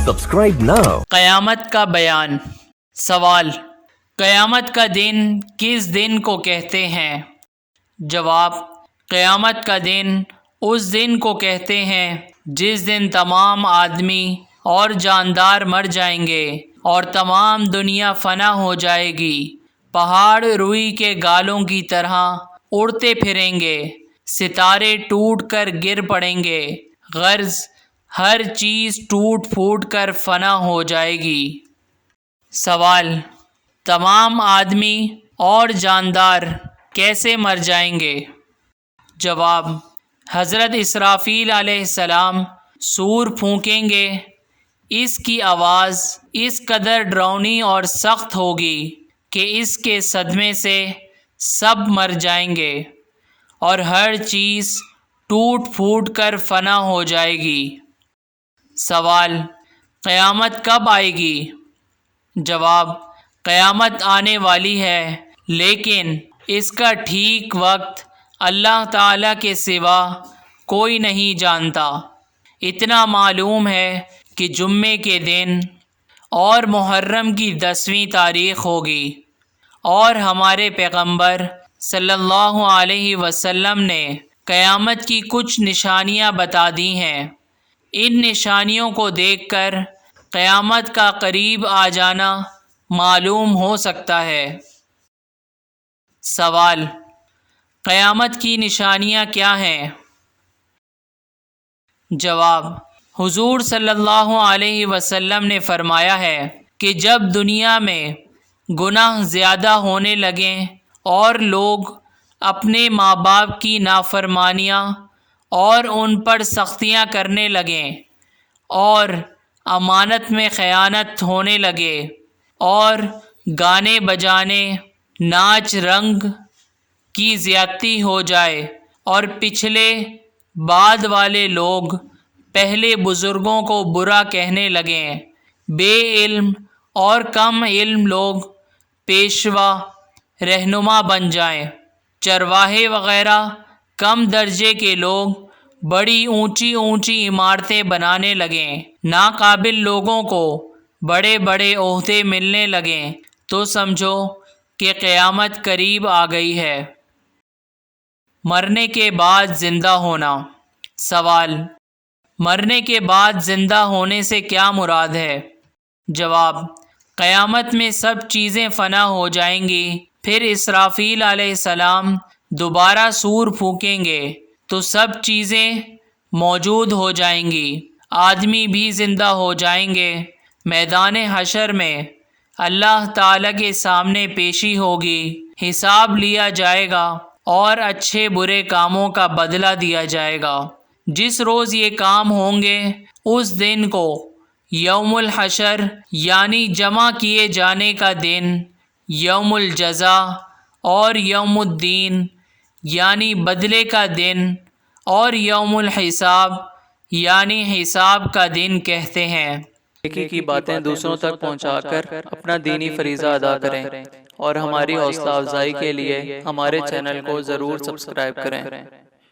Subscribe now. قیامت کا بیان۔ سوال: قیامت کا دن کس دن کو کہتے ہیں؟ جواب: قیامت کا دن اس دن کو کہتے ہیں جس دن تمام آدمی اور جاندار مر جائیں گے اور تمام دنیا فنا ہو جائے گی۔ پہاڑ روئی کے گالوں کی طرح اڑتے پھریں گے، ستارے ٹوٹ کر گر پڑیں گے، غرض ہر چیز ٹوٹ پھوٹ کر فنا ہو جائے گی۔ سوال: تمام آدمی اور جاندار کیسے مر جائیں گے؟ جواب: حضرت اسرافیل علیہ السلام سور پھونکیں گے، اس کی آواز اس قدر ڈراؤنی اور سخت ہوگی کہ اس کے صدمے سے سب مر جائیں گے اور ہر چیز ٹوٹ پھوٹ کر فنا ہو جائے گی۔ سوال: قیامت کب آئے گی؟ جواب: قیامت آنے والی ہے، لیکن اس کا ٹھیک وقت اللہ تعالیٰ کے سوا کوئی نہیں جانتا۔ اتنا معلوم ہے کہ جمعے کے دن اور محرم کی 10ویں تاریخ ہوگی، اور ہمارے پیغمبر صلی اللہ علیہ وسلم نے قیامت کی کچھ نشانیاں بتا دی ہیں۔ ان نشانیوں کو دیکھ کر قیامت کا قریب آ جانا معلوم ہو سکتا ہے۔ سوال: قیامت کی نشانیاں کیا ہیں؟ جواب: حضور صلی اللہ علیہ وسلم نے فرمایا ہے کہ جب دنیا میں گناہ زیادہ ہونے لگیں اور لوگ اپنے ماں باپ کی نافرمانیاں اور ان پر سختیاں کرنے لگیں اور امانت میں خیانت ہونے لگے اور گانے بجانے، ناچ رنگ کی زیادتی ہو جائے اور پچھلے بعد والے لوگ پہلے بزرگوں کو برا کہنے لگیں، بے علم اور کم علم لوگ پیشوا رہنما بن جائیں، چرواہے وغیرہ کم درجے کے لوگ بڑی اونچی اونچی عمارتیں بنانے لگیں، ناقابل لوگوں کو بڑے بڑے عہدے ملنے لگیں، تو سمجھو کہ قیامت قریب آ گئی ہے۔ مرنے کے بعد زندہ ہونا۔ سوال: مرنے کے بعد زندہ ہونے سے کیا مراد ہے؟ جواب: قیامت میں سب چیزیں فنا ہو جائیں گی، پھر اسرافیل علیہ السلام دوبارہ سور پھونکیں گے تو سب چیزیں موجود ہو جائیں گی، آدمی بھی زندہ ہو جائیں گے، میدان حشر میں اللہ تعالیٰ کے سامنے پیشی ہوگی، حساب لیا جائے گا اور اچھے برے کاموں کا بدلہ دیا جائے گا۔ جس روز یہ کام ہوں گے اس دن کو یوم الحشر یعنی جمع کیے جانے کا دن، یوم الجزا اور یوم الدین یعنی بدلے کا دن اور یوم الحساب یعنی حساب کا دن کہتے ہیں۔ نیکی کی باتیں دوسروں تک پہنچا کر اپنا دینی فریضہ ادا کریں، اور ہماری حوصلہ افزائی کے لیے ہمارے چینل کو ضرور سبسکرائب کریں۔